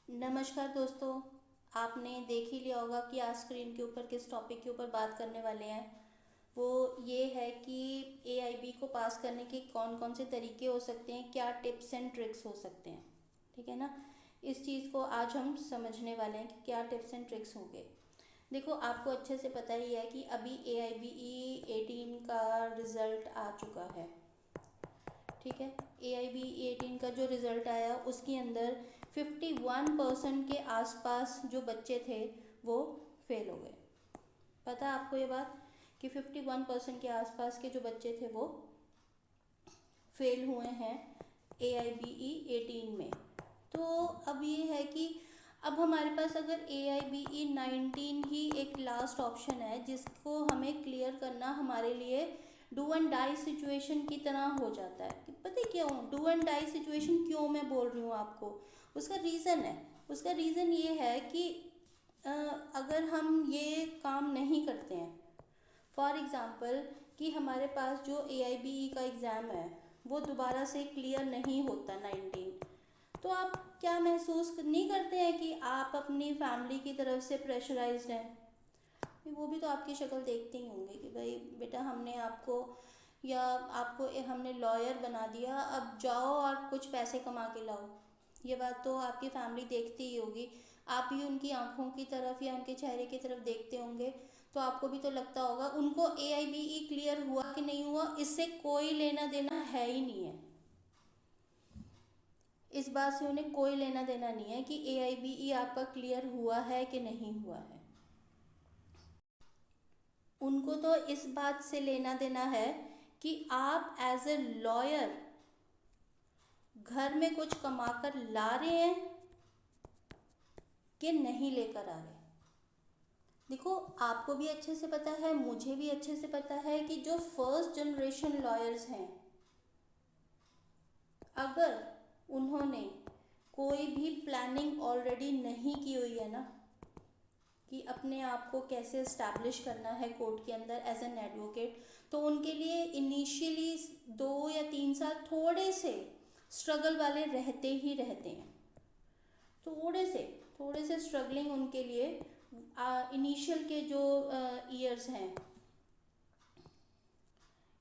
नमस्कार दोस्तों। आपने देख ही लिया होगा कि आज स्क्रीन के ऊपर किस टॉपिक के ऊपर बात करने वाले हैं। वो ये है कि एआईबी को पास करने के कौन कौन से तरीके हो सकते हैं, क्या टिप्स एंड ट्रिक्स हो सकते हैं। ठीक है ना। इस चीज़ को आज हम समझने वाले हैं कि क्या टिप्स एंड ट्रिक्स होंगे। देखो, आपको अच्छे से पता ही है कि अभी AIBE 18 का रिज़ल्ट आ चुका है। ठीक है। AIBE 18 का जो रिज़ल्ट आया उसके अंदर 51% के आसपास जो बच्चे थे वो फेल हो गए। पता है आपको ये बात कि 51% के आसपास के जो बच्चे थे वो फेल हुए हैं AIBE 18 में। तो अब ये है कि अब हमारे पास अगर AIBE 19 ही एक लास्ट ऑप्शन है जिसको हमें क्लियर करना हमारे लिए डू एंड डाई सिचुएशन की तरह हो जाता है। कि पता है क्यों डू एंड डाई सिचुएशन क्यों मैं बोल रही हूँ आपको, उसका रीज़न है। उसका रीज़न ये है कि अगर हम ये काम नहीं करते हैं, फॉर एग्ज़ाम्पल कि हमारे पास जो AIBE का एग्ज़ाम है वो दोबारा से क्लियर नहीं होता 19, तो आप क्या महसूस नहीं करते हैं कि आप अपनी फैमिली की तरफ से प्रेशराइज्ड हैं। वो भी तो आपकी शक्ल देखते ही होंगे कि भाई बेटा हमने आपको या आपको हमने लॉयर बना दिया, अब जाओ और कुछ पैसे कमा के लाओ। ये बात तो आपकी फैमिली देखती ही होगी। आप भी उनकी आंखों की तरफ या उनके चेहरे की तरफ देखते होंगे, तो आपको भी तो लगता होगा उनको AIBE क्लियर हुआ कि नहीं हुआ इससे कोई लेना देना है ही नहीं है। इस बात से उन्हें कोई लेना देना नहीं है कि AIBE आपका क्लियर हुआ है कि नहीं हुआ है। उनको तो इस बात से लेना देना है कि आप एज ए लॉयर घर में कुछ कमाकर ला रहे हैं कि नहीं लेकर आ रहे। देखो, आपको भी अच्छे से पता है, मुझे भी अच्छे से पता है कि जो फर्स्ट जनरेशन लॉयर्स हैं, अगर उन्होंने कोई भी प्लानिंग ऑलरेडी नहीं की हुई है ना कि अपने आप को कैसे इस्टेब्लिश करना है कोर्ट के अंदर एज एन एडवोकेट, तो उनके लिए इनिशियली 2 या 3 साल थोड़े से स्ट्रगल वाले रहते ही रहते हैं। थोड़े से स्ट्रगलिंग उनके लिए इनिशियल के जो ईयर्स हैं,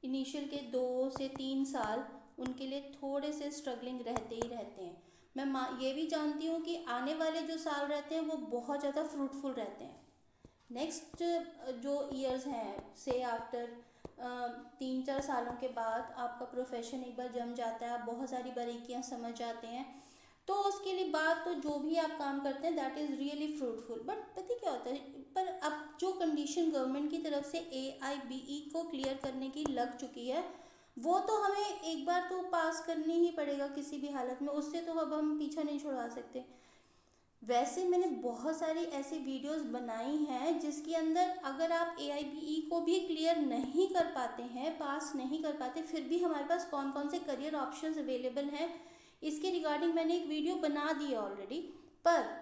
इनिशियल के 2 से 3 साल उनके लिए थोड़े से स्ट्रगलिंग रहते ही रहते हैं। मैं ये भी जानती हूँ कि आने वाले जो साल रहते हैं वो बहुत ज़्यादा फ्रूटफुल रहते हैं। नेक्स्ट जो ईयर्स हैं से आफ्टर 3-4 सालों के बाद आपका प्रोफेशन एक बार जम जाता है, आप बहुत सारी बारीकियाँ समझ जाते हैं, तो उसके लिए बाद तो जो भी आप काम करते हैं that is really fruitful. But पता क्या होता है, पर अब जो कंडीशन गवर्नमेंट की तरफ से AIBE को क्लियर करने की लग चुकी है वो तो हमें एक बार तो पास करनी ही पड़ेगा किसी भी हालत में, उससे तो अब हम पीछा नहीं छुड़ा सकते। वैसे मैंने बहुत सारी ऐसी वीडियोस बनाई हैं जिसके अंदर अगर आप AIBE को भी क्लियर नहीं कर पाते हैं, पास नहीं कर पाते, फिर भी हमारे पास कौन कौन से करियर ऑप्शंस अवेलेबल हैं इसके रिगार्डिंग मैंने एक वीडियो बना दी है ऑलरेडी। पर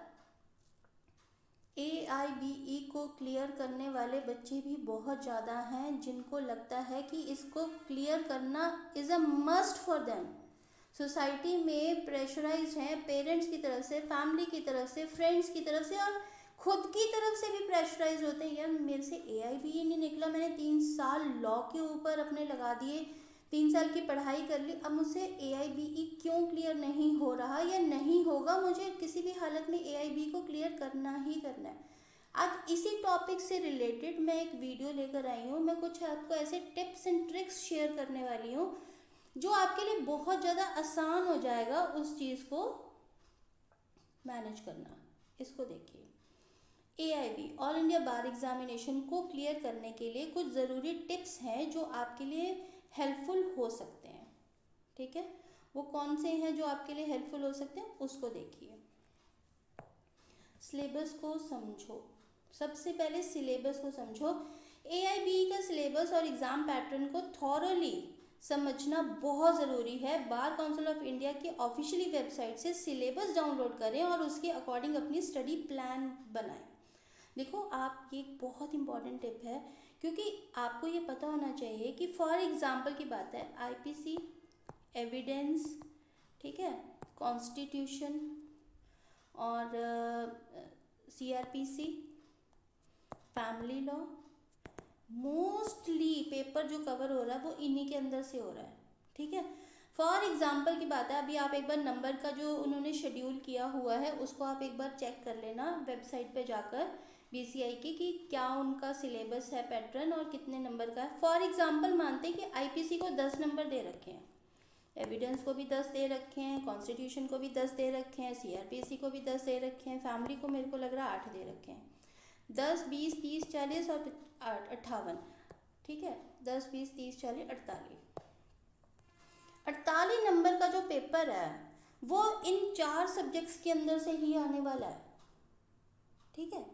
AIBE को क्लियर करने वाले बच्चे भी बहुत ज़्यादा हैं जिनको लगता है कि इसको क्लियर करना is a must for them. Society में प्रेशराइज हैं पेरेंट्स की तरफ से, फैमिली की तरफ से, फ्रेंड्स की तरफ से, और खुद की तरफ से भी प्रेशराइज होते हैं। यार मेरे से AIBE नहीं निकला, मैंने 3 साल लॉ के ऊपर अपने लगा दिए, 3 साल की पढ़ाई कर ली, अब मुझसे AIBE क्यों क्लियर नहीं हो रहा या नहीं होगा, मुझे किसी भी हालत में AIBE को क्लियर करना ही करना है। आज इसी टॉपिक से रिलेटेड मैं एक वीडियो लेकर आई हूँ। मैं कुछ आपको ऐसे टिप्स एंड ट्रिक्स शेयर करने वाली हूँ जो आपके लिए बहुत ज़्यादा आसान हो जाएगा उस चीज़ को मैनेज करना। इसको देखिए, AIB ऑल इंडिया बार एग्जामिनेशन को क्लियर करने के लिए कुछ ज़रूरी टिप्स हैं जो आपके लिए हेल्पफुल हो सकते हैं। ठीक है, वो कौन से हैं जो आपके लिए हेल्पफुल हो सकते हैं उसको देखिए। सिलेबस को समझो। सबसे पहले सिलेबस को समझो। AIBE का सिलेबस और एग्ज़ाम पैटर्न को थॉरली समझना बहुत ज़रूरी है। बार काउंसिल ऑफ इंडिया की ऑफिशियली वेबसाइट से सिलेबस डाउनलोड करें और उसके अकॉर्डिंग अपनी स्टडी प्लान बनाएं। देखो, आप ये बहुत इंपॉर्टेंट टिप है क्योंकि आपको ये पता होना चाहिए कि फॉर एग्ज़ाम्पल की बात है, IPC, एविडेंस, ठीक है, कॉन्स्टिट्यूशन, और CRPC, family law, mostly paper जो कवर हो रहा है वो इन्हीं के अंदर से हो रहा है। ठीक है, फॉर एग्जाम्पल की बात है, अभी आप एक बार नंबर का जो उन्होंने शेड्यूल किया हुआ है उसको आप एक बार चेक कर लेना वेबसाइट पे जाकर BCI की, कि क्या उनका सिलेबस है पैटर्न और कितने नंबर का है। फॉर एग्जाम्पल मानते हैं कि IPC को 10 नंबर दे रखे हैं, एविडेंस को भी 10 दे रखे हैं, कॉन्स्टिट्यूशन को भी 10 दे रखे हैं, CRPC को भी 10 दे रखे हैं, फैमिली को मेरे को लग रहा है 8 दे रखे हैं। 10, 20, 30, 40 और 58। ठीक है, 10, 20, 30, 40, 48 नंबर का जो पेपर है वो इन 4 सब्जेक्ट्स के अंदर से ही आने वाला है। ठीक है,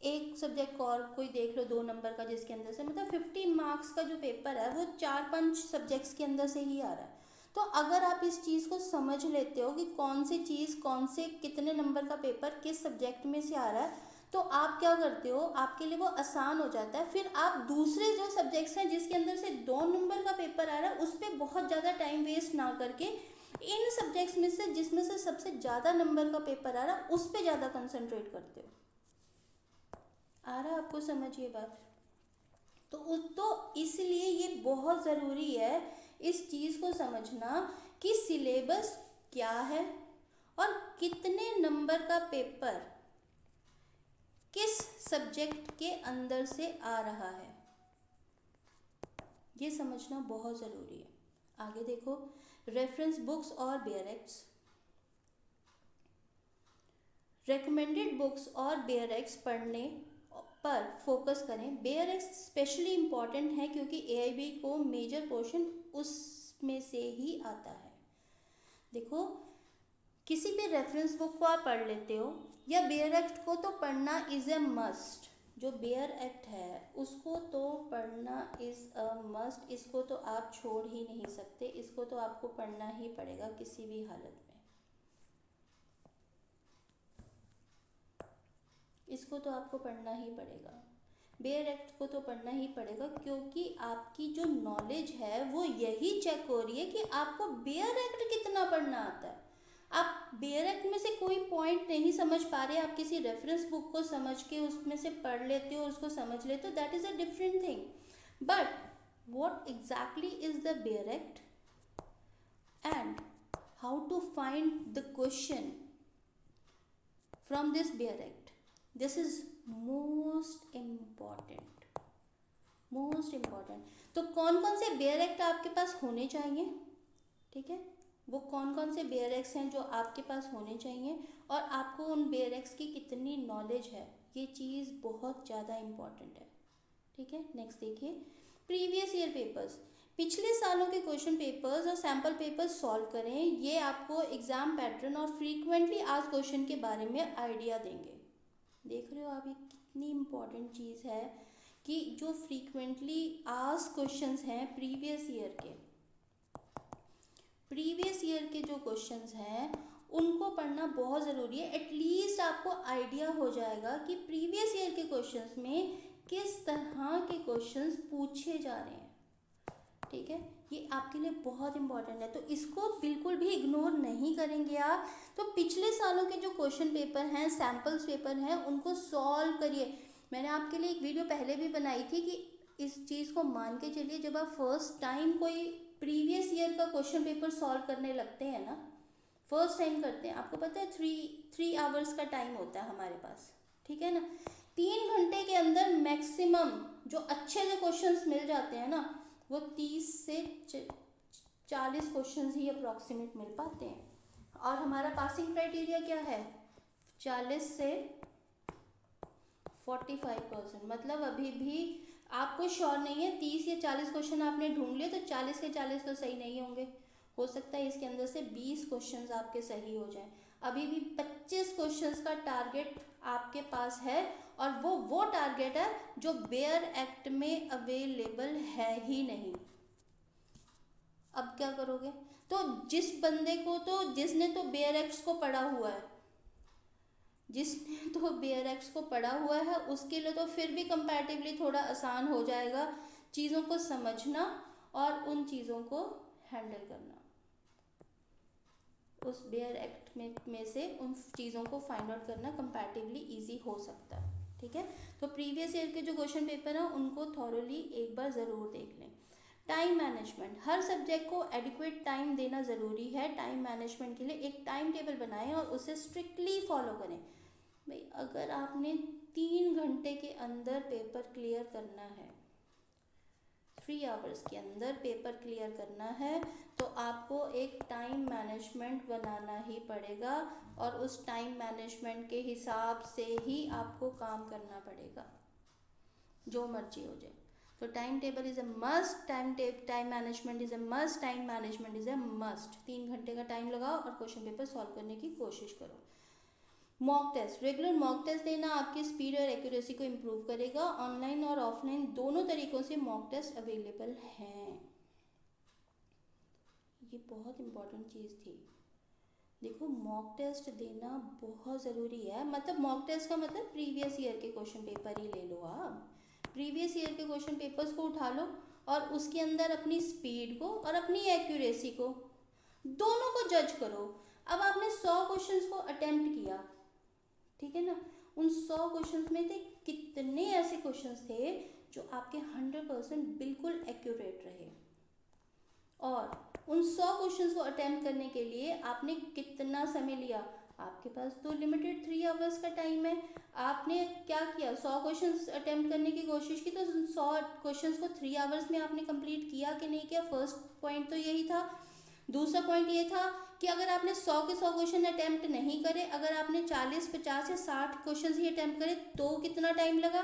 एक सब्जेक्ट और कोई देख लो 2 नंबर का जिसके अंदर से, मतलब 50 मार्क्स का जो पेपर है वो 4-5 सब्जेक्ट्स के अंदर से ही आ रहा है। तो अगर आप इस चीज़ को समझ लेते हो कि कौन सी चीज़ कौन से कितने नंबर का पेपर किस सब्जेक्ट में से आ रहा है, तो आप क्या करते हो, आपके लिए वो आसान हो जाता है। फिर आप दूसरे जो सब्जेक्ट्स हैं जिसके अंदर से 2 नंबर का पेपर आ रहा है उस पर बहुत ज़्यादा टाइम वेस्ट ना करके इन सब्जेक्ट्स में से जिसमें से सबसे ज़्यादा नंबर का पेपर आ रहा है उस पर ज़्यादा कंसंट्रेट करते हो। आ रहा है आपको समझ ये बात? तो इसलिए ये बहुत ज़रूरी है इस चीज़ को समझना कि सिलेबस क्या है और कितने नंबर का पेपर किस सब्जेक्ट के अंदर से आ रहा है, ये समझना बहुत ज़रूरी है। आगे देखो, रेफरेंस बुक्स और बेयर एक्ट्स। रेकमेंडेड बुक्स और बेयर एक्ट्स पढ़ने पर फोकस करें। बेयर एक्ट्स स्पेशली इम्पॉर्टेंट है क्योंकि AIB को मेजर पोर्शन उसमें से ही आता है। देखो, किसी भी रेफरेंस बुक को आप पढ़ लेते हो या बेयर एक्ट को तो पढ़ना इज़ ए मस्ट। जो बेयर एक्ट है उसको तो पढ़ना इज़ अ मस्ट, इसको तो आप छोड़ ही नहीं सकते, इसको तो आपको पढ़ना ही पड़ेगा किसी भी हालत में, इसको तो आपको पढ़ना ही पड़ेगा। बेयर एक्ट को तो पढ़ना ही पड़ेगा क्योंकि आपकी जो नॉलेज है वो यही चेक हो रही है कि आपको बेयर एक्ट कितना पढ़ना आता है। आप बेयर एक्ट में से कोई पॉइंट नहीं समझ पा रहे, आप किसी रेफरेंस बुक को समझ के उसमें से पढ़ लेते हो, उसको समझ लेते हो, that is a different thing. But what exactly is the Bear Act and how to find the question from this Bear Act, this is most important, most important। तो कौन कौन से बेयर एक्ट आपके पास होने चाहिए, ठीक है, वो कौन कौन से बेयर एक्ट्स हैं जो आपके पास होने चाहिए और आपको उन बेयर एक्ट्स की कितनी नॉलेज है, ये चीज़ बहुत ज़्यादा इम्पॉर्टेंट है। ठीक है, नेक्स्ट देखिए, प्रीवियस ईयर पेपर्स। पिछले सालों के क्वेश्चन पेपर्स और सैम्पल पेपर्स सॉल्व करें, ये आपको एग्जाम पैटर्न और फ्रीक्वेंटली आज क्वेश्चन के बारे में आइडिया देंगे। देख रहे हो आप, ये कितनी इम्पॉर्टेंट चीज़ है कि जो फ्रीक्वेंटली आज क्वेश्चंस हैं प्रीवियस ईयर के जो क्वेश्चंस हैं उनको पढ़ना बहुत ज़रूरी है। एटलीस्ट आपको आइडिया हो जाएगा कि प्रीवियस ईयर के क्वेश्चंस में किस तरह के क्वेश्चंस पूछे जा रहे हैं। ठीक है, ये आपके लिए बहुत इंपॉर्टेंट है, तो इसको बिल्कुल भी इग्नोर नहीं करेंगे आप। तो पिछले सालों के जो क्वेश्चन पेपर हैं, सैम्पल्स पेपर हैं, उनको सॉल्व करिए। मैंने आपके लिए एक वीडियो पहले भी बनाई थी कि इस चीज़ को मान के चलिए, जब आप फर्स्ट टाइम कोई प्रीवियस ईयर का क्वेश्चन पेपर सॉल्व करने लगते हैं ना, फर्स्ट टाइम करते हैं, आपको पता है 3 आवर्स का टाइम होता है हमारे पास, ठीक है ना। 3 घंटे के अंदर मैक्सिमम जो अच्छे से क्वेश्चंस मिल जाते हैं ना, वो 30 से 40 क्वेश्चंस ही अप्रॉक्सीमेट मिल पाते हैं। और हमारा पासिंग क्राइटेरिया क्या है, 40 से 45%। मतलब अभी भी आपको श्योर नहीं है, 30 या 40 क्वेश्चन आपने ढूंढ लिए तो 40 के 40 तो सही नहीं होंगे, हो सकता है इसके अंदर से 20 क्वेश्चंस आपके सही हो जाएं। अभी भी 25 क्वेश्चंस का टारगेट आपके पास है और वो टारगेट है जो बेयर एक्ट में अवेलेबल है ही नहीं। अब क्या करोगे, तो जिस बंदे को तो जिसने तो बेयर एक्ट्स को पढ़ा हुआ है, जिसने तो बेयर एक्ट्स को पढ़ा हुआ है उसके लिए तो फिर भी कंपैरेटिवली थोड़ा आसान हो जाएगा चीज़ों को समझना और उन चीज़ों को हैंडल करना। उस बेयर एक्ट में से उन चीज़ों को फाइंड आउट करना कंपैरेटिवली इजी हो सकता है। ठीक है, तो प्रीवियस ईयर के जो क्वेश्चन पेपर हैं उनको थॉरोली एक बार ज़रूर देख लें। टाइम मैनेजमेंट, हर सब्जेक्ट को एडिक्वेट टाइम देना ज़रूरी है। टाइम मैनेजमेंट के लिए एक टाइम टेबल बनाएं और उसे स्ट्रिक्टली फॉलो करें। भाई अगर आपने 3 घंटे के अंदर पेपर क्लियर करना है, 3 आवर्स के अंदर पेपर क्लियर करना है, तो आपको एक टाइम मैनेजमेंट बनाना ही पड़ेगा और उस टाइम मैनेजमेंट के हिसाब से ही आपको काम करना पड़ेगा, जो मर्जी हो जाए। तो time table is a must, time management is a must, time management is a must. 3 घंटे का टाइम लगाओ और क्वेश्चन पेपर सॉल्व करने की कोशिश करो। Mock test, regular mock test देना आपकी स्पीड और एक्यूरेसी को इम्प्रूव करेगा। ऑनलाइन और ऑफलाइन दोनों तरीक़ों से मॉक टेस्ट अवेलेबल हैं। ये बहुत इम्पॉर्टेंट चीज़ थी। देखो मॉक टेस्ट देना बहुत ज़रूरी है। मतलब मॉक टेस्ट का मतलब प्रीवियस ईयर के क्वेश्चन पेपर ही ले लो। आप प्रीवियस ईयर के क्वेश्चन पेपर्स को उठा लो और उसके अंदर अपनी स्पीड को और अपनी एक्यूरेसी को दोनों को जज करो। अब आपने 100 क्वेश्चंस को अटेम्प्ट किया, ठीक है ना, उन 100 क्वेश्चंस में से कितने ऐसे क्वेश्चंस थे जो आपके 100% बिल्कुल एक्यूरेट रहे, और उन 100 क्वेश्चंस को अटेम्प्ट करने के लिए आपने कितना समय लिया। आपके पास तो लिमिटेड 3 आवर्स का टाइम है। आपने क्या किया, 100 क्वेश्चंस अटेम्प्ट करने की कोशिश की, तो 100 क्वेश्चंस को 3 आवर्स में आपने कंप्लीट किया कि नहीं किया। फर्स्ट पॉइंट तो यही था। दूसरा पॉइंट ये था कि अगर आपने 100 के 100 क्वेश्चन अटेम्प्ट नहीं करे, अगर आपने 40, 50 या 60 क्वेश्चन ही अटेम्प्ट करे तो कितना टाइम लगा।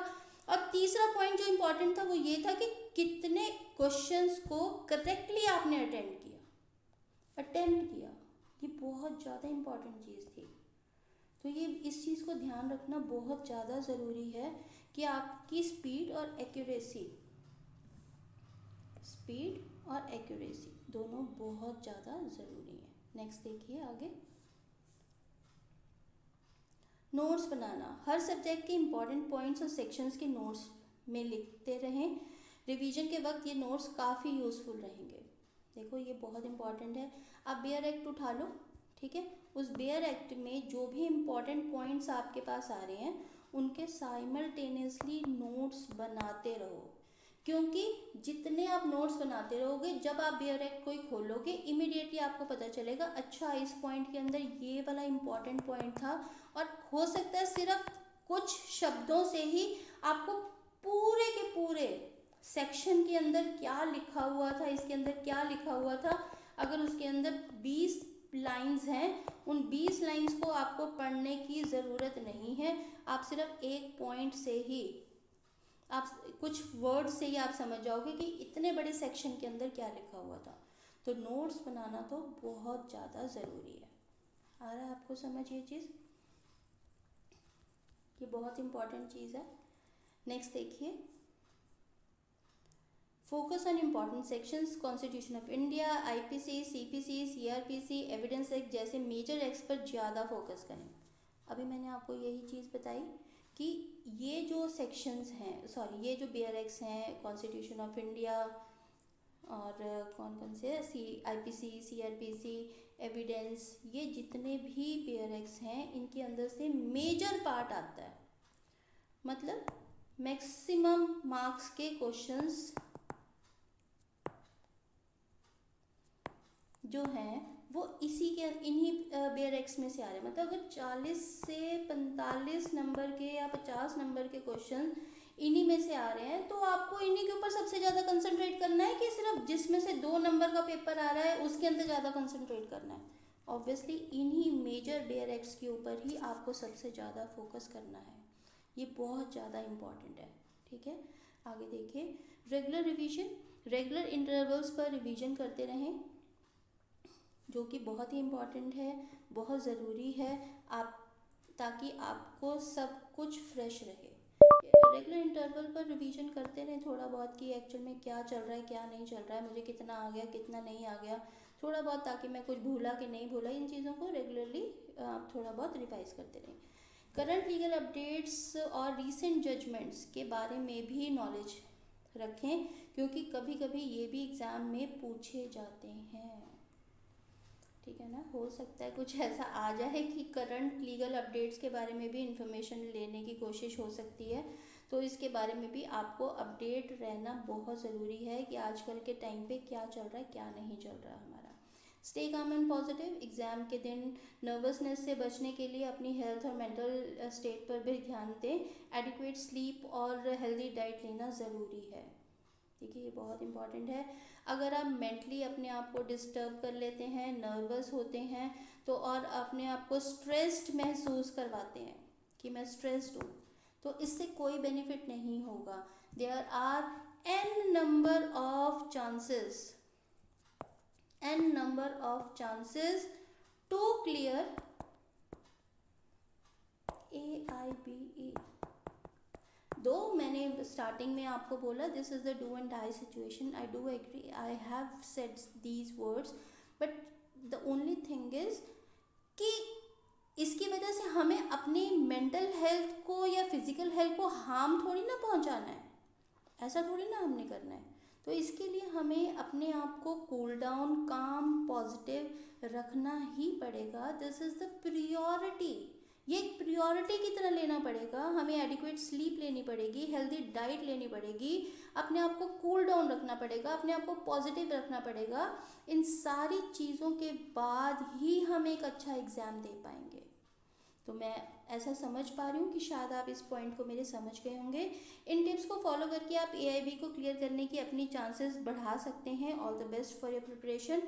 और तीसरा पॉइंट जो इम्पोर्टेंट था वो ये था कि कितने क्वेश्चंस को करेक्टली आपने अटेम्प्ट किया। ये बहुत ज़्यादा इम्पॉर्टेंट चीज़ थी। तो ये इस चीज़ को ध्यान रखना बहुत ज़्यादा ज़रूरी है कि आपकी स्पीड और एक्यूरेसी दोनों बहुत ज़्यादा ज़रूरी है। नेक्स्ट देखिए आगे। नोट्स बनाना, हर सब्जेक्ट के इम्पॉर्टेंट पॉइंट्स और सेक्शंस के नोट्स में लिखते रहें। रिवीजन के वक्त ये नोट्स काफ़ी यूज़फुल रहेंगे। देखो ये बहुत इम्पॉर्टेंट है। आप बेयर एक्ट उठा लो, ठीक है, उस बेयर एक्ट में जो भी इम्पॉर्टेंट पॉइंट्स आपके पास आ रहे हैं उनके साइमल्टेनियसली नोट्स बनाते रहो, क्योंकि जितने आप नोट्स बनाते रहोगे, जब आप बेयर एक्ट कोई खोलोगे इमीडिएटली आपको पता चलेगा अच्छा इस पॉइंट के अंदर ये वाला इम्पॉर्टेंट पॉइंट था। और हो सकता है सिर्फ कुछ शब्दों से ही आपको पूरे के पूरे सेक्शन के अंदर क्या लिखा हुआ था, इसके अंदर क्या लिखा हुआ था, अगर उसके अंदर 20 लाइंस हैं, उन 20 लाइंस को आपको पढ़ने की ज़रूरत नहीं है। आप सिर्फ एक पॉइंट से ही, आप कुछ वर्ड से ही आप समझ जाओगे कि इतने बड़े सेक्शन के अंदर क्या लिखा हुआ था। तो नोट्स बनाना तो बहुत ज़्यादा ज़रूरी है। आ रहा है आपको समझ ये चीज़? ये बहुत इम्पॉर्टेंट चीज़ है। नेक्स्ट देखिए, focus on important sections, constitution of India, IPC, CPC, CrPC, evidence act जैसे मेजर एक्ट्स पर ज़्यादा फोकस करें। अभी मैंने आपको यही चीज़ बताई कि ये जो सेक्शंस हैं, ये जो बेयर एक्ट्स हैं, कॉन्स्टिट्यूशन ऑफ इंडिया और कौन कौन से आईपीसी, सीआरपीसी, एविडेंस, ये जितने भी बेयर एक्ट्स हैं इनके अंदर से मेजर पार्ट आता है। मतलब मैक्सिमम मार्क्स के क्वेश्चंस जो हैं वो इन्हीं बेयर एक्ट्स में से आ रहे हैं। मतलब अगर 40 से 45 नंबर के या 50 नंबर के क्वेश्चन इन्हीं में से आ रहे हैं, तो आपको इन्हीं के ऊपर सबसे ज़्यादा कंसंट्रेट करना है कि सिर्फ जिसमें से 2 नंबर का पेपर आ रहा है उसके अंदर ज़्यादा कंसंट्रेट करना है। ऑब्वियसली इन्हीं मेजर बेयर एक्ट्स के ऊपर ही आपको सबसे ज़्यादा फोकस करना है। ये बहुत ज़्यादा इम्पॉर्टेंट है, ठीक है। आगे देखिए, रेगुलर रिवीजन, रेगुलर इंटरवल्स पर रिवीजन करते रहें, जो कि बहुत ही इम्पॉर्टेंट है, बहुत ज़रूरी है, आप ताकि आपको सब कुछ फ्रेश रहे। रेगुलर इंटरवल पर रिवीजन करते रहें थोड़ा बहुत कि एक्चुअल में क्या चल रहा है, क्या नहीं चल रहा है, मुझे कितना आ गया, कितना नहीं आ गया, थोड़ा बहुत, ताकि मैं कुछ भूला कि नहीं भूला। इन चीज़ों को रेगुलरली आप थोड़ा बहुत रिवाइज करते रहें। करंट लीगल अपडेट्स और रीसेंट जजमेंट्स के बारे में भी नॉलेज रखें, क्योंकि कभी कभी ये भी एग्ज़ाम में पूछे जाते हैं, ठीक है ना। हो सकता है कुछ ऐसा आ जाए कि करंट लीगल अपडेट्स के बारे में भी इंफॉर्मेशन लेने की कोशिश हो सकती है, तो इसके बारे में भी आपको अपडेट रहना बहुत ज़रूरी है कि आजकल के टाइम पे क्या चल रहा है क्या नहीं चल रहा हमारा। Stay calm and positive. Exam के दिन नर्वसनेस से बचने के लिए अपनी हेल्थ और मेंटल स्टेट पर भी ध्यान दें। एडिक्वेट स्लीप और हेल्दी डाइट लेना ज़रूरी है। देखिए ये बहुत इंपॉर्टेंट है। अगर आप मेंटली अपने आप को डिस्टर्ब कर लेते हैं, नर्वस होते हैं, तो और अपने आप को स्ट्रेस्ड महसूस करवाते हैं कि मैं स्ट्रेस्ड हूँ, तो इससे कोई बेनिफिट नहीं होगा। There are an number of chances to clear AIBE। दो मैंने स्टार्टिंग में आपको बोला this is the do and die situation, I do agree, I have said these words, but the only thing is कि इसकी वजह से हमें अपनी मेंटल हेल्थ को या फिजिकल हेल्थ को हार्म थोड़ी ना पहुंचाना है, ऐसा थोड़ी ना हमने करना है। तो इसके लिए हमें अपने आप को कूल डाउन, काम, पॉजिटिव रखना ही पड़ेगा। दिस इज़ द प्रियोरिटी, ये एक प्रियोरिटी की तरह लेना पड़ेगा। हमें एडिक्वेट स्लीप लेनी पड़ेगी, हेल्दी डाइट लेनी पड़ेगी, अपने आप को कूल डाउन रखना पड़ेगा, अपने आप को पॉजिटिव रखना पड़ेगा। इन सारी चीज़ों के बाद ही हम एक अच्छा एग्ज़ाम दे पाएंगे। तो मैं ऐसा समझ पा रही हूँ कि शायद आप इस पॉइंट को मेरे समझ गए होंगे। इन टिप्स को फॉलो करके आप AIB को क्लियर करने की अपनी चांसेस बढ़ा सकते हैं। All the best for your preparation.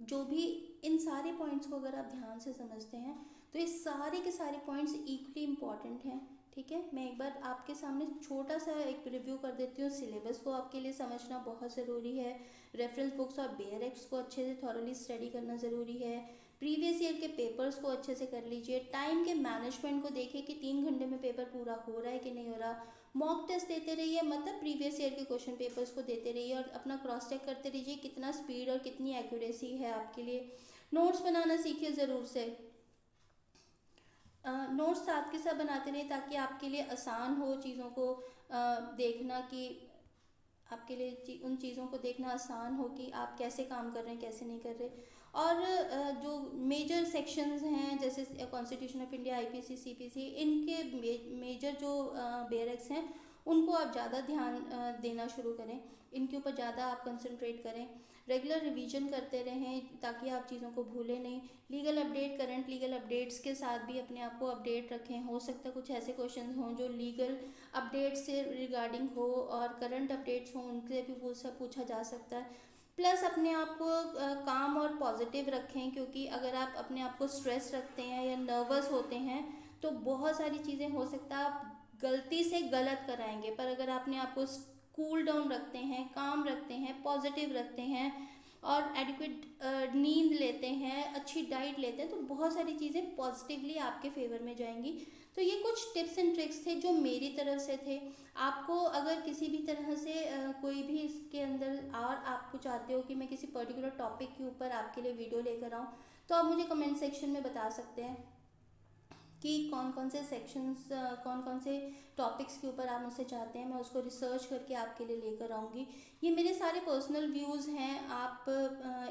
जो भी इन सारे पॉइंट्स को अगर आप ध्यान से समझते हैं तो ये सारे के सारे पॉइंट्स इक्वली इम्पॉर्टेंट हैं। ठीक है, मैं एक बार आपके सामने छोटा सा एक रिव्यू कर देती हूँ। सिलेबस को आपके लिए समझना बहुत ज़रूरी है। रेफरेंस बुक्स और बेयर एक्ट्स को अच्छे से थॉरली स्टडी करना ज़रूरी है। प्रीवियस ईयर के पेपर्स को अच्छे से कर लीजिए। टाइम के मैनेजमेंट को देखिए कि 3 घंटे में पेपर पूरा हो रहा है कि नहीं हो रहा। मॉक टेस्ट देते रहिए, मतलब प्रीवियस ईयर के क्वेश्चन पेपर्स को देते रहिए और अपना क्रॉस चेक करते रहिए कितना स्पीड और कितनी एक्यूरेसी है आपके लिए। नोट्स बनाना सीखिए ज़रूर से। नोट्स साथ के साथ बनाते रहिए ताकि आपके लिए आसान हो चीज़ों को देखना, कि आपके लिए उन चीज़ों को देखना आसान हो कि आप कैसे काम कर रहे हैं कैसे नहीं कर रहे। और जो मेजर सेक्शंस हैं जैसे constitution of India, IPC, CPC, इनके मेजर जो बेयरक्स हैं उनको आप ज़्यादा ध्यान देना शुरू करें, इनके ऊपर ज़्यादा आप कंसंट्रेट करें। रेगुलर रिवीजन करते रहें ताकि आप चीज़ों को भूलें नहीं। Legal update, current legal updates के साथ भी अपने आप को अपडेट रखें। हो सकता है कुछ ऐसे क्वेश्चन हों जो लीगल अपडेट से रिगार्डिंग हो और करंट अपडेट्स हों, उनसे भी पूछा जा सकता है। प्लस अपने आप को काम और पॉजिटिव रखें, क्योंकि अगर आप अपने आप को स्ट्रेस रखते हैं या नर्वस होते हैं तो बहुत सारी चीज़ें हो सकता है आप गलती से गलत कराएंगे। पर अगर आपने आपको कूल डाउन रखते हैं, काम रखते हैं, पॉजिटिव रखते हैं और एडिक्वेट नींद लेते हैं, अच्छी डाइट लेते हैं, तो बहुत सारी चीज़ें पॉजिटिवली आपके फेवर में जाएंगी। तो ये कुछ टिप्स एंड ट्रिक्स थे जो मेरी तरफ से थे। आपको अगर किसी भी तरह से कोई भी इसके अंदर और आपको चाहते हो कि मैं किसी पर्टिकुलर टॉपिक के ऊपर आपके लिए वीडियो लेकर आऊँ, तो आप मुझे कमेंट सेक्शन में बता सकते हैं कि कौन कौन से सेक्शंस, कौन कौन से टॉपिक्स के ऊपर आप मुझसे चाहते हैं, मैं उसको रिसर्च करके आपके लिए लेकर आऊँगी। ये मेरे सारे पर्सनल व्यूज़ हैं, आप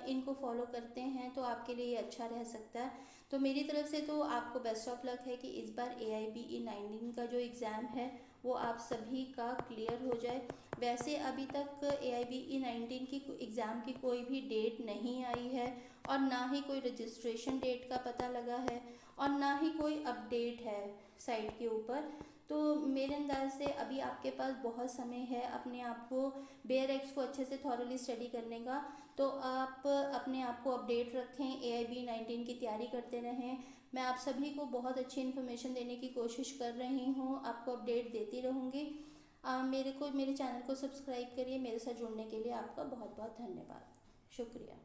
इनको फॉलो करते हैं तो आपके लिए ये अच्छा रह सकता है। तो मेरी तरफ से तो आपको बेस्ट ऑफ लक है कि इस बार AIBE 19 का जो एग्ज़ाम है वो आप सभी का क्लियर हो जाए। वैसे अभी तक AIBE 19 की एग्ज़ाम की कोई भी डेट नहीं आई है और ना ही कोई रजिस्ट्रेशन डेट का पता लगा है और ना ही कोई अपडेट है साइट के ऊपर। तो मेरे अंदाज से अभी आपके पास बहुत समय है अपने आप को बेयर एक्ट्स को अच्छे से थॉरली स्टडी करने का। तो आप अपने आप को अपडेट रखें, AIBE 19 की तैयारी करते रहें। मैं आप सभी को बहुत अच्छी इन्फॉर्मेशन देने की कोशिश कर रही हूँ, आपको अपडेट देती रहूँगी। मेरे चैनल को सब्सक्राइब करिए। मेरे साथ जुड़ने के लिए आपका बहुत बहुत धन्यवाद, शुक्रिया।